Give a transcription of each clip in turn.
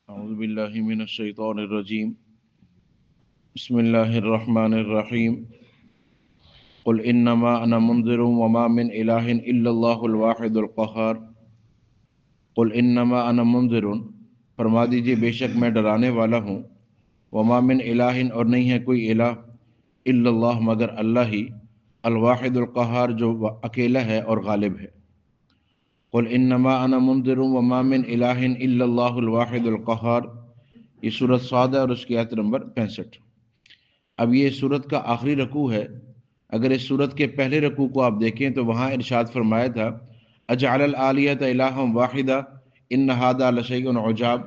أعوذ بالله من الشيطان الرجيم بسم الله الرحمن الرحيم قل إنما أنا منذر وما من إله إلا الله الواحد القهار قل إنما أنا منذر فرما دیجئے بے شک میں ڈرانے والا ہوں وما من الہ اور نہیں ہے کوئی الہ الا اللہ مگر اللہ ہی الواحد القہار جو اکیلا ہے اور غالب ہے قل انما انا منذر وما من الہ الا اللہ الواحد القہار یہ سورۃ صاد ہے اور اس کی آیت نمبر 65۔ اب یہ سورت کا آخری رکوع ہے۔ اگر اس سورت کے پہلے رکوع کو آپ دیکھیں تو وہاں ارشاد فرمایا تھا اجعل الآلیۃ الہا واحدہ ان ھذا لشیء عجاب۔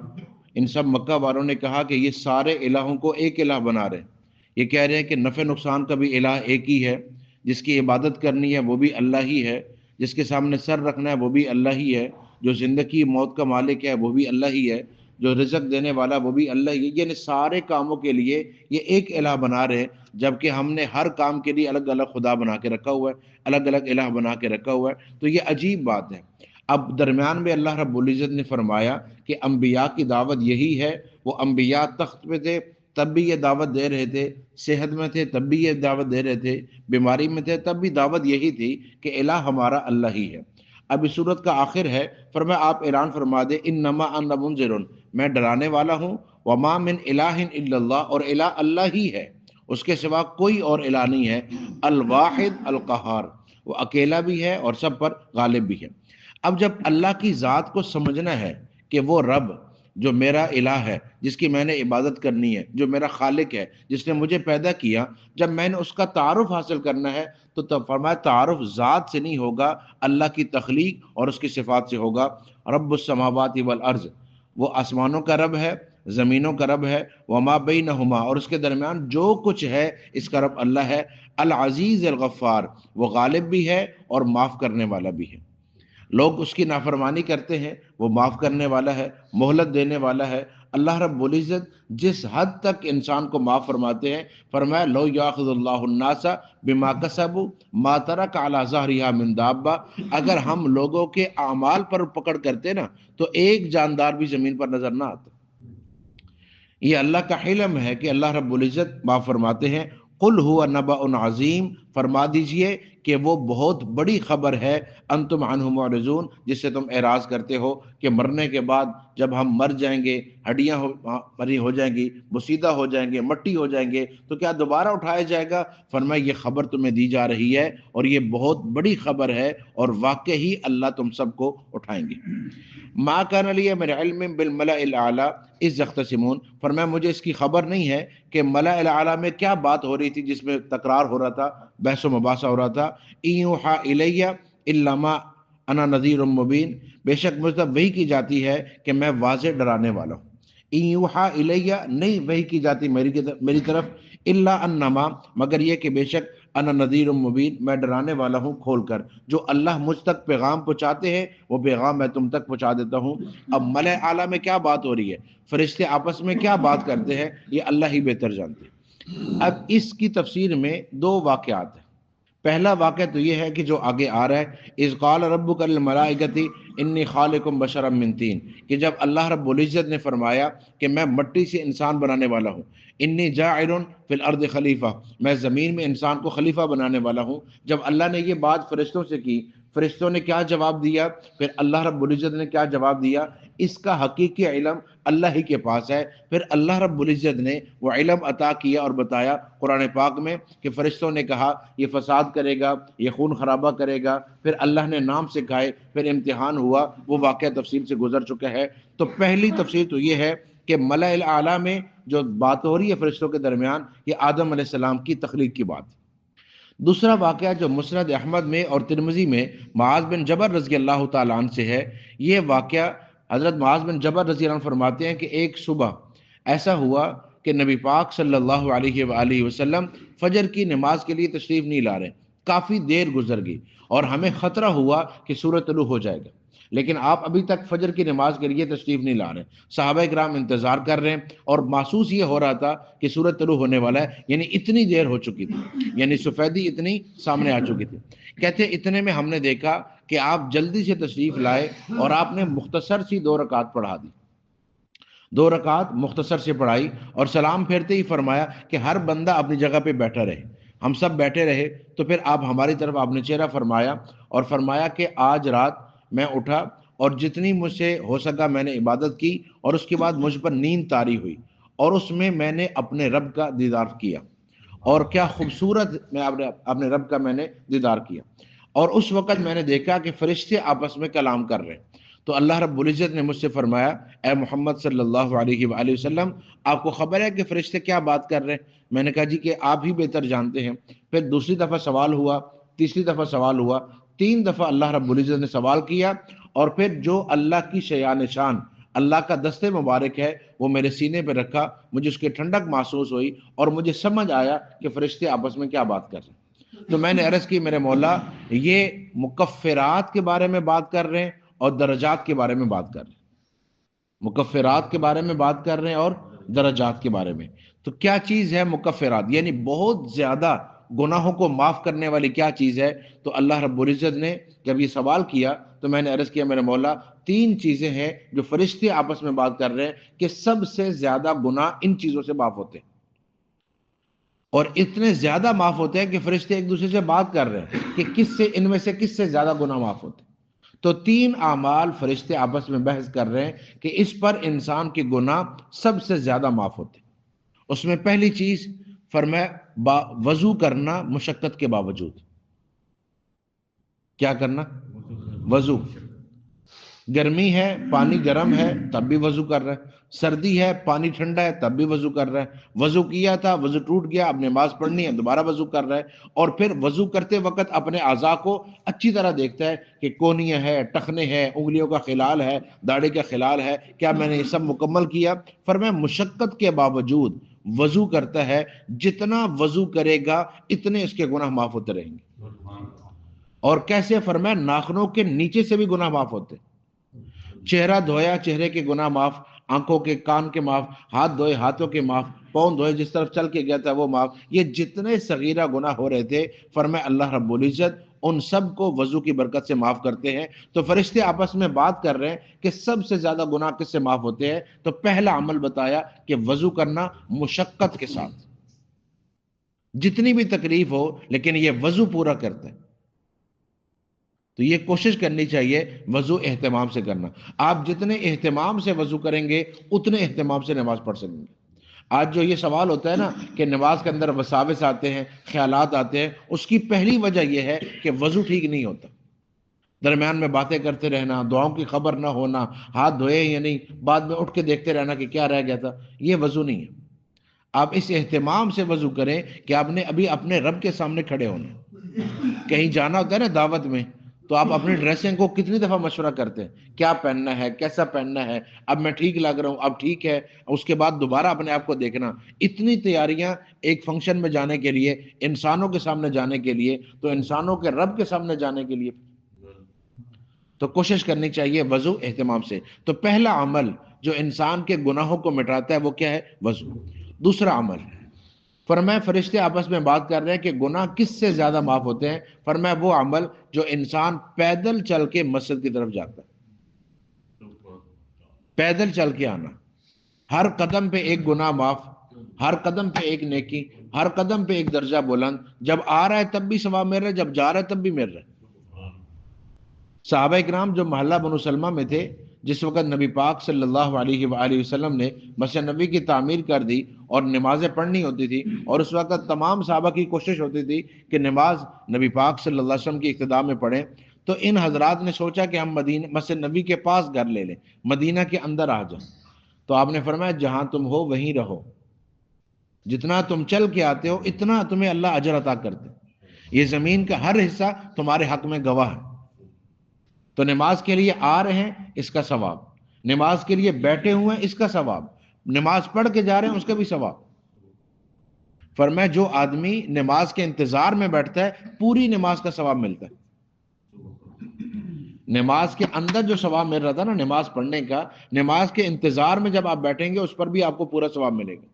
ان سب مکہ والوں نے کہا کہ یہ سارے الہوں کو ایک الہ بنا رہے ہیں، یہ کہہ رہے ہیں کہ نفع نقصان کا بھی الہ ایک ہی ہے، جس کی عبادت کرنی ہے وہ بھی اللہ ہی ہے، جس کے سامنے سر رکھنا ہے وہ بھی اللہ ہی ہے، جو زندگی موت کا مالک ہے وہ بھی اللہ ہی ہے، جو رزق دینے والا وہ بھی اللہ ہی ہے۔ یعنی سارے کاموں کے لیے یہ ایک الہ بنا رہے ہیں، جبکہ ہم نے ہر کام کے لیے الگ الگ خدا بنا کے رکھا ہوا ہے، الگ الگ الہ بنا کے رکھا ہوا ہے۔ تو یہ عجیب بات ہے۔ اب درمیان میں اللہ رب العزت نے فرمایا کہ انبیاء کی دعوت یہی ہے، وہ انبیاء تخت پہ تھے تب بھی یہ دعوت دے رہے تھے، صحت میں تھے تب بھی یہ دعوت دے رہے تھے، بیماری میں تھے تب بھی دعوت یہی تھی کہ الہ ہمارا اللہ ہی ہے۔ اب اس صورت کا آخر ہے، فرمایا آپ اعلان فرما دے انما انا منذر، میں ڈرانے والا ہوں، وما من الہ الا اللہ، اور الہ اللہ ہی ہے، اس کے سوا کوئی اور الہ نہیں ہے، الواحد القہار، وہ اکیلا بھی ہے اور سب پر غالب بھی ہے۔ اب جب اللہ کی ذات کو سمجھنا ہے کہ وہ رب جو میرا الہ ہے، جس کی میں نے عبادت کرنی ہے، جو میرا خالق ہے، جس نے مجھے پیدا کیا، جب میں نے اس کا تعارف حاصل کرنا ہے تو تب فرمایا تعارف ذات سے نہیں ہوگا، اللہ کی تخلیق اور اس کی صفات سے ہوگا۔ رب السماوات والارض، وہ آسمانوں کا رب ہے، زمینوں کا رب ہے، وما بینہما، اور اس کے درمیان جو کچھ ہے اس کا رب اللہ ہے، العزیز الغفار، وہ غالب بھی ہے اور معاف کرنے والا بھی ہے۔ لوگ اس کی نافرمانی کرتے ہیں، وہ معاف کرنے والا ہے، مہلت دینے والا ہے۔ اللہ رب العزت جس حد تک انسان کو معاف فرماتے ہیں، فرمایا لو یاخذ اللہ الناس بما کسبوا ما ترک علی ظہرها من دابہ، اگر ہم لوگوں کے اعمال پر پکڑ کرتے نا تو ایک جاندار بھی زمین پر نظر نہ آتا۔ یہ اللہ کا حلم ہے کہ اللہ رب العزت معاف فرماتے ہیں۔ قل هو نبأ عظیم، فرما دیجئے کہ وہ بہت بڑی خبر ہے، انتم عنہ معرضون، جس سے تم اعراض کرتے ہو کہ مرنے کے بعد جب ہم مر جائیں گے، ہڈیاں مری ہو جائیں گی، بسیدہ ہو جائیں گے، مٹی ہو جائیں گے، تو کیا دوبارہ اٹھایا جائے گا؟ فرمایا یہ خبر تمہیں دی جا رہی ہے اور یہ بہت بڑی خبر ہے، اور واقعی اللہ تم سب کو اٹھائیں گے۔ ما کان لی من علم بالملأ الاعلی اذ یختصمون، فرمایا مجھے اس کی خبر نہیں ہے کہ ملأ الاعلی میں کیا بات ہو رہی تھی جس میں تکرار ہو رہا تھا، بحث و مباحثہ ہو رہا تھا۔ ان یوحی الی الا ما انا نذیر مبین، بے شک مجھ تک وحی کی جاتی ہے کہ میں واضح ڈرانے والا ہوں۔ ان یوحی الی، نہیں وحی کی جاتی میری طرف، الا انما، مگر یہ کہ بے شک انا نذیر مبین، میں ڈرانے والا ہوں کھول کر، جو اللہ مجھ تک پیغام پہنچاتے ہیں وہ پیغام میں تم تک پہنچا دیتا ہوں۔ اب ملأ اعلیٰ میں کیا بات ہو رہی ہے، فرشتے آپس میں کیا بات کرتے ہیں، یہ اللہ ہی بہتر جانتے ہیں۔ اب اس کی تفسیر میں دو واقعات ہیں۔ پہلا واقعہ تو یہ ہے کہ جو آگے آ رہا ہے، اذ قال ربک للملائکۃ انی خالق بشرا من طین، کہ جب اللہ رب العزت نے فرمایا کہ میں مٹی سے انسان بنانے والا ہوں، انی جاعل فی الارض خلیفہ، میں زمین میں انسان کو خلیفہ بنانے والا ہوں۔ جب اللہ نے یہ بات فرشتوں سے کی، فرشتوں نے کیا جواب دیا، پھر اللہ رب العزت نے کیا جواب دیا؟ اس کا حقیقی علم اللہ ہی کے پاس ہے۔ پھر اللہ رب العزت نے وہ علم عطا کیا اور بتایا قرآن پاک میں کہ فرشتوں نے کہا یہ فساد کرے گا، یہ خون خرابہ کرے گا، پھر اللہ نے نام سکھائے، پھر امتحان ہوا، وہ واقعہ تفصیل سے گزر چکا ہے۔ تو پہلی تفسیر تو یہ ہے کہ ملأ الاعلیٰ میں جو بات ہو رہی ہے فرشتوں کے درمیان، یہ آدم علیہ السلام کی تخلیق کی بات ہے۔ دوسرا واقعہ جو مسند احمد میں اور ترمذی میں معاذ بن جبل رضی اللہ تعالیٰ عنہ سے ہے، یہ واقعہ حضرت معاذ بن جبل رضی اللہ عنہ فرماتے ہیں کہ ایک صبح ایسا ہوا کہ نبی پاک صلی اللہ علیہ وآلہ وسلم فجر کی نماز کے لیے تشریف نہیں لا رہے، کافی دیر گزر گئی اور ہمیں خطرہ ہوا کہ سورج طلوع ہو جائے گا، لیکن آپ ابھی تک فجر کی نماز کے لیے تشریف نہیں لا رہے۔ صحابہ کرام انتظار کر رہے ہیں اور محسوس یہ ہو رہا تھا کہ سورج طلوع ہونے والا ہے، یعنی اتنی دیر ہو چکی تھی، یعنی سفیدی اتنی سامنے آ چکی تھی۔ کہتے اتنے میں ہم نے دیکھا کہ آپ جلدی سے تشریف لائے اور آپ نے مختصر سی 2 رکعت پڑھا دی۔ 2 رکعت مختصر سے پڑھائی اور سلام پھیرتے ہی فرمایا کہ ہر بندہ اپنی جگہ پہ بیٹھا رہے. ہم سب بیٹھے رہے تو پھر آپ ہماری طرف آپ نے چہرہ فرمایا اور فرمایا کہ آج رات میں اٹھا اور جتنی مجھ سے ہو سکا میں نے عبادت کی، اور اس کے بعد مجھ پر نیند طاری ہوئی اور اس میں میں نے اپنے رب کا دیدار کیا. اور کیا خوبصورت میں اپنے رب کا میں نے دیدار کیا. اور اس وقت میں نے دیکھا کہ فرشتے آپس میں کلام کر رہے ہیں. تو اللہ رب العزت نے مجھ سے فرمایا اے محمد صلی اللہ علیہ وآلہ وسلم، آپ کو خبر ہے کہ فرشتے کیا بات کر رہے ہیں؟ میں نے کہا جی کہ آپ ہی بہتر جانتے ہیں. پھر دوسری دفعہ سوال ہوا، تیسری دفعہ سوال ہوا، 3 دفعہ اللہ رب العزت نے سوال کیا. اور پھر جو اللہ کی شیان شان، اللہ کا دست مبارک ہے، وہ میرے سینے پہ رکھا. مجھے اس کی ٹھنڈک محسوس ہوئی اور مجھے سمجھ آیا کہ فرشتے آپس میں کیا بات کر رہے ہیں. تو میں نے عرض کی میرے مولا یہ مکفرات کے بارے میں بات کر رہے ہیں اور درجات کے بارے میں بات کر رہے ہیں. مکفرات کے بارے میں بات کر رہے ہیں اور درجات کے بارے میں. تو کیا چیز ہے مکفرات؟ یعنی بہت زیادہ گناہوں کو معاف کرنے والی کیا چیز ہے؟ تو اللہ رب العزت نے جب یہ سوال کیا تو میں نے عرض کیا میرے مولا 3 چیزیں ہیں جو فرشتے آپس میں بات کر رہے ہیں کہ سب سے زیادہ گناہ ان چیزوں سے معاف ہوتے ہیں. اور اتنے زیادہ معاف ہوتے ہیں کہ فرشتے ایک دوسرے سے بات کر رہے ہیں کہ ان میں سے کس سے زیادہ گناہ معاف ہوتے ہیں. تو 3 اعمال فرشتے آپس میں بحث کر رہے ہیں کہ اس پر انسان کے گناہ سب سے زیادہ معاف ہوتے ہیں. اس میں پہلی چیز فرمایا وضو کرنا مشقت کے باوجود. کیا کرنا؟ وضو. گرمی ہے، پانی گرم ہے، تب بھی وضو کر رہا ہے. سردی ہے، پانی ٹھنڈا ہے، تب بھی وضو کر رہا ہے. وضو کیا تھا، وضو ٹوٹ گیا، اب نماز پڑھنی ہے، دوبارہ وضو کر رہا ہے. اور پھر وضو کرتے وقت اپنے اعضاء کو اچھی طرح دیکھتا ہے کہ کونیاں ہے، ٹخنے ہے، انگلیوں کا خلال ہے، داڑھی کا خلال ہے، کیا میں نے یہ سب مکمل کیا. فرمایا مشقت کے باوجود وضو کرتا ہے، جتنا وضو کرے گا اتنے اس کے گناہ معاف ہوتے رہیں گے. اور کیسے؟ فرمایا ناخنوں کے نیچے سے بھی گناہ معاف ہوتے. چہرہ دھویا، چہرے کے گناہ معاف، آنکھوں کے، کان کے معاف، ہاتھ دھوئے، ہاتھوں کے معاف، پاؤں دھوئے، جس طرف چل کے گیا تھا وہ معاف. یہ جتنے صغیرہ گناہ ہو رہے تھے فرمایا اللہ رب العزت ان سب کو وضو کی برکت سے معاف کرتے ہیں. تو فرشتے آپس میں بات کر رہے ہیں کہ سب سے زیادہ گناہ کس سے معاف ہوتے ہیں. تو پہلا عمل بتایا کہ وضو کرنا مشقت کے ساتھ، جتنی بھی تکلیف ہو لیکن یہ وضو پورا کرتا ہے. تو یہ کوشش کرنی چاہیے وضو اہتمام سے کرنا. آپ جتنے اہتمام سے وضو کریں گے اتنے اہتمام سے نماز پڑھ سکیں گے. آج جو یہ سوال ہوتا ہے نا کہ نماز کے اندر وساوس آتے ہیں، خیالات آتے ہیں، اس کی پہلی وجہ یہ ہے کہ وضو ٹھیک نہیں ہوتا. درمیان میں باتیں کرتے رہنا، دعاؤں کی خبر نہ ہونا، ہاتھ دھوئے یا نہیں، بعد میں اٹھ کے دیکھتے رہنا کہ کیا رہ گیا تھا. یہ وضو نہیں ہے. آپ اس اہتمام سے وضو کریں کہ آپ نے ابھی اپنے رب کے سامنے کھڑے ہونا. کہیں جانا ہوتا ہے نا دعوت میں، تو آپ اپنی ڈریسنگ کو کتنی دفعہ مشورہ کرتے ہیں، کیا پہننا ہے، کیسا پہننا ہے، اب میں ٹھیک لگ رہا ہوں، اب ٹھیک ہے. اس کے بعد دوبارہ اپنے آپ کو دیکھنا. اتنی تیاریاں ایک فنکشن میں جانے کے لیے، انسانوں کے سامنے جانے کے لیے، تو انسانوں کے رب کے سامنے جانے کے لیے. تو کوشش کرنی چاہیے وضو اہتمام سے. تو پہلا عمل جو انسان کے گناہوں کو مٹاتا ہے وہ کیا ہے؟ وضو. دوسرا عمل فرمایا فرشتے آپس میں بات کر رہے ہیں کہ گناہ کس سے زیادہ معاف ہوتے ہیں. فرمایا وہ عمل جو انسان پیدل چل کے مسجد کی طرف جاتا ہے. پیدل چل کے آنا، ہر قدم پہ ایک گناہ معاف، ہر قدم پہ ایک نیکی، ہر قدم پہ ایک درجہ بلند. جب آ رہا ہے تب بھی ثواب مل رہا ہے، جب جا رہا ہے تب بھی مل رہا ہے. صحابہ اکرام جو محلہ بنو سلمہ میں تھے، جس وقت نبی پاک صلی اللہ علیہ وآلہ وسلم نے مسجد نبی کی تعمیر کر دی اور نمازیں پڑھنی ہوتی تھی، اور اس وقت تمام صحابہ کی کوشش ہوتی تھی کہ نماز نبی پاک صلی اللہ علیہ وسلم کی اقتداء میں پڑھیں. تو ان حضرات نے سوچا کہ ہم مسجد نبی کے پاس گھر لے لیں، مدینہ کے اندر آ جائیں. تو آپ نے فرمایا جہاں تم ہو وہیں رہو، جتنا تم چل کے آتے ہو اتنا تمہیں اللہ اجر عطا کرتے. یہ زمین کا ہر حصہ تمہارے حق میں گواہ ہے. تو نماز کے لیے آ رہے ہیں اس کا ثواب، نماز کے لیے بیٹھے ہوئے ہیں اس کا ثواب، نماز پڑھ کے جا رہے ہیں اس کا بھی ثواب. فرمایا جو آدمی نماز کے انتظار میں بیٹھتا ہے پوری نماز کا ثواب ملتا ہے. نماز کے اندر جو ثواب مل رہا تھا نا نماز پڑھنے کا، نماز کے انتظار میں جب آپ بیٹھیں گے اس پر بھی آپ کو پورا ثواب ملے گا.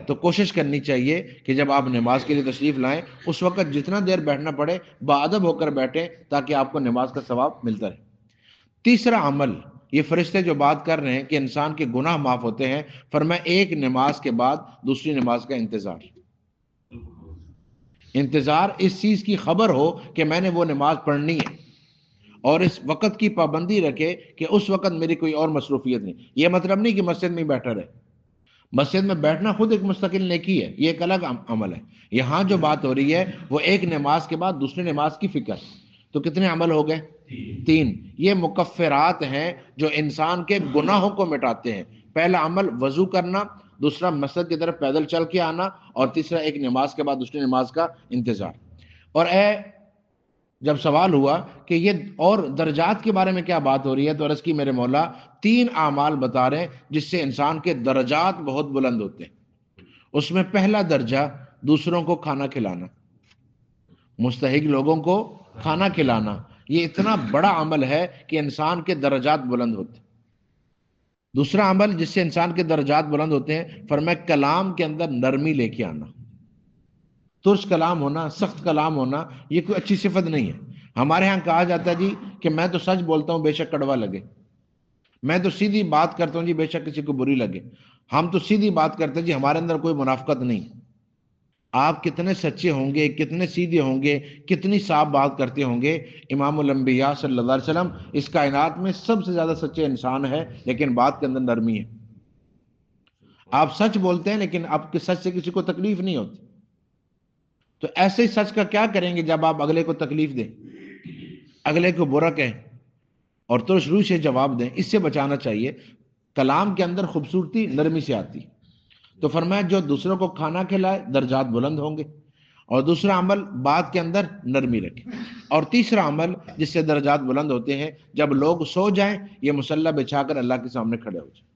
تو کوشش کرنی چاہیے کہ جب آپ نماز کے لیے تشریف لائیں اس وقت جتنا دیر بیٹھنا پڑے باادب ہو کر بیٹھیں تاکہ آپ کو نماز کا ثواب ملتا رہے. تیسرا عمل یہ فرشتے جو بات کر رہے ہیں کہ انسان کے گناہ معاف ہوتے ہیں، فرمایا ایک نماز کے بعد دوسری نماز کا انتظار اس چیز کی خبر ہو کہ میں نے وہ نماز پڑھنی ہے، اور اس وقت کی پابندی رکھے کہ اس وقت میری کوئی اور مصروفیت نہیں۔ یہ مطلب نہیں کہ مسجد میں بیٹھا رہے، مسجد میں بیٹھنا خود ایک مستقل نیکی ہے، یہ ایک الگ عمل ہے۔ یہاں جو بات ہو رہی ہے وہ ایک نماز کے بعد دوسری نماز کی فکر۔ تو کتنے عمل ہو گئے؟ 3۔ یہ مکفرات ہیں جو انسان کے گناہوں کو مٹاتے ہیں۔ پہلا عمل وضو کرنا، دوسرا مسجد کی طرف پیدل چل کے آنا، اور تیسرا ایک نماز کے بعد دوسری نماز کا انتظار۔ اور جب سوال ہوا کہ یہ اور درجات کے بارے میں کیا بات ہو رہی ہے، تو عرض کی میرے مولا 3 اعمال بتا رہے ہیں جس سے انسان کے درجات بہت بلند ہوتے ہیں۔ اس میں پہلا درجہ دوسروں کو کھانا کھلانا، مستحق لوگوں کو کھانا کھلانا، یہ اتنا بڑا عمل ہے کہ انسان کے درجات بلند ہوتے ہیں۔ دوسرا عمل جس سے انسان کے درجات بلند ہوتے ہیں، فرمایا کلام کے اندر نرمی لے کے آنا۔ ترس کلام ہونا، سخت کلام ہونا، یہ کوئی اچھی صفت نہیں ہے۔ ہمارے ہاں کہا جاتا ہے جی کہ میں تو سچ بولتا ہوں بے شک کڑوا لگے، میں تو سیدھی بات کرتا ہوں جی بے شک کسی کو بری لگے، ہم تو سیدھی بات کرتے ہیں جی، ہمارے اندر کوئی منافقت نہیں۔ آپ کتنے سچے ہوں گے، کتنے سیدھے ہوں گے، کتنی صاف بات کرتے ہوں گے، امام الانبیاء صلی اللہ علیہ وسلم اس کائنات میں سب سے زیادہ سچے انسان ہے، لیکن بات کے اندر نرمی ہے۔ آپ سچ بولتے ہیں لیکن آپ کے سچ سے کسی کو تکلیف نہیں ہوتی، تو ایسے ہی سچ کا کیا کریں گے جب آپ اگلے کو تکلیف دیں، اگلے کو برا کہیں اور ترش روح سے جواب دیں؟ اس سے بچانا چاہیے۔ کلام کے اندر خوبصورتی نرمی سے آتی، تو فرمایا جو دوسروں کو کھانا کھلائے درجات بلند ہوں گے، اور دوسرا عمل بات کے اندر نرمی رکھے، اور تیسرا عمل جس سے درجات بلند ہوتے ہیں جب لوگ سو جائیں یہ مصلی بچھا کر اللہ کے سامنے کھڑے ہو جائیں۔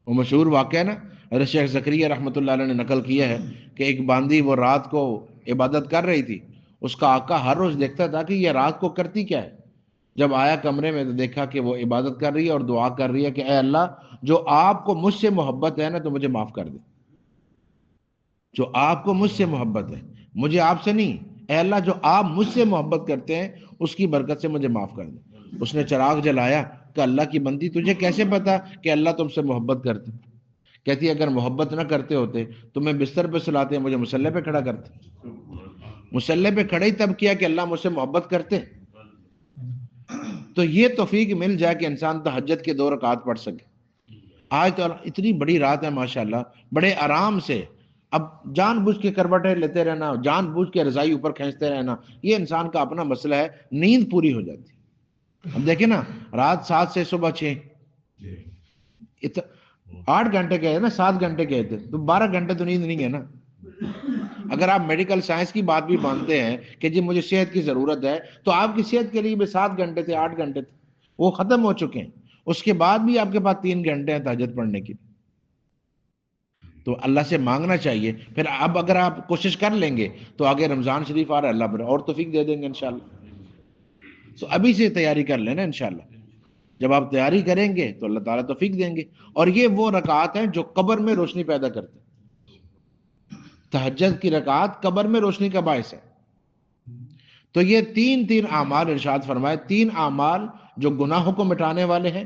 وہ مشہور واقعہ ہے نا، حضرت شیخ زکریا رحمۃ اللہ علیہ نے نقل کیا ہے کہ ایک باندی وہ رات کو عبادت کر رہی تھی، اس کا آقا ہر روز دیکھتا تھا کہ یہ رات کو کرتی کیا ہے۔ جب آیا کمرے میں تو دیکھا کہ وہ عبادت کر رہی ہے اور دعا کر رہی ہے کہ اے اللہ جو آپ کو مجھ سے محبت ہے نا تو مجھے معاف کر دے، جو آپ کو مجھ سے محبت ہے، مجھے آپ سے نہیں، اے اللہ جو آپ مجھ سے محبت کرتے ہیں اس کی برکت سے مجھے معاف کر دے۔ اس نے چراغ جلایا کہ اللہ کی بندی تجھے کیسے پتا کہ اللہ تم سے محبت کرتے؟ کہتی اگر محبت نہ کرتے ہوتے تو میں بستر پہ سلاتے، مجھے مصلی پہ کھڑا کرتے، مصلی پہ کھڑے ہی تب کیا کہ اللہ مجھ سے محبت کرتے۔ تو یہ توفیق مل جائے کہ انسان تہجد کے 2 رکعات پڑھ سکے۔ آج تو اتنی بڑی رات ہے ماشاءاللہ، بڑے آرام سے، اب جان بوجھ کے کروٹیں لیتے رہنا، جان بوجھ کے رضائی اوپر کھینچتے رہنا، یہ انسان کا اپنا مسئلہ ہے، نیند پوری ہو جاتی۔ اب دیکھیں نا، رات 7 سے صبح 6، 8 گھنٹے گئے نا، 7 گھنٹے گئے تھے تو 12 گھنٹے تو نیند نہیں ہے نا۔ اگر آپ میڈیکل سائنس کی بات بھی مانتے ہیں کہ جی مجھے صحت کی ضرورت ہے، تو آپ کی صحت کے لیے بھی 7 گھنٹے تھے، 8 گھنٹے تھے، وہ ختم ہو چکے ہیں۔ اس کے بعد بھی آپ کے پاس 3 گھنٹے ہیں تہجد پڑھنے کی، تو اللہ سے مانگنا چاہیے۔ پھر اب اگر آپ کوشش کر لیں گے تو آگے رمضان شریف آ رہا ہے، اللہ پر اور توفیق دے دیں گے انشاءاللہ۔ تو ابھی سے تیاری کر لینا انشاءاللہ، جب آپ تیاری کریں گے تو اللہ تعالیٰ توفیق دیں گے۔ اور یہ وہ رکعات ہیں جو قبر میں روشنی پیدا کرتے ہیں۔ تہجد کی رکعات قبر میں روشنی کا باعث ہے۔ تو یہ 3 اعمال ارشاد فرمائے، 3 اعمال جو گناہوں کو مٹانے والے ہیں،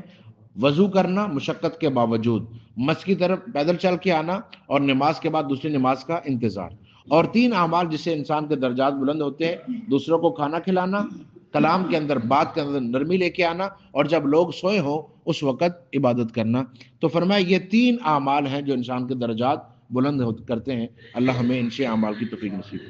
وضو کرنا مشقت کے باوجود، مسجد کی طرف پیدل چل کے آنا، اور نماز کے بعد دوسری نماز کا انتظار، اور 3 اعمال جس سے انسان کے درجات بلند ہوتے ہیں، دوسروں کو کھانا کھلانا، کلام کے اندر بات کے اندر نرمی لے کے آنا، اور جب لوگ سوئے ہوں اس وقت عبادت کرنا۔ تو فرمایا یہ 3 اعمال ہیں جو انسان کے درجات بلند کرتے ہیں۔ اللہ ہمیں ان سے اعمال کی توفیق نصیب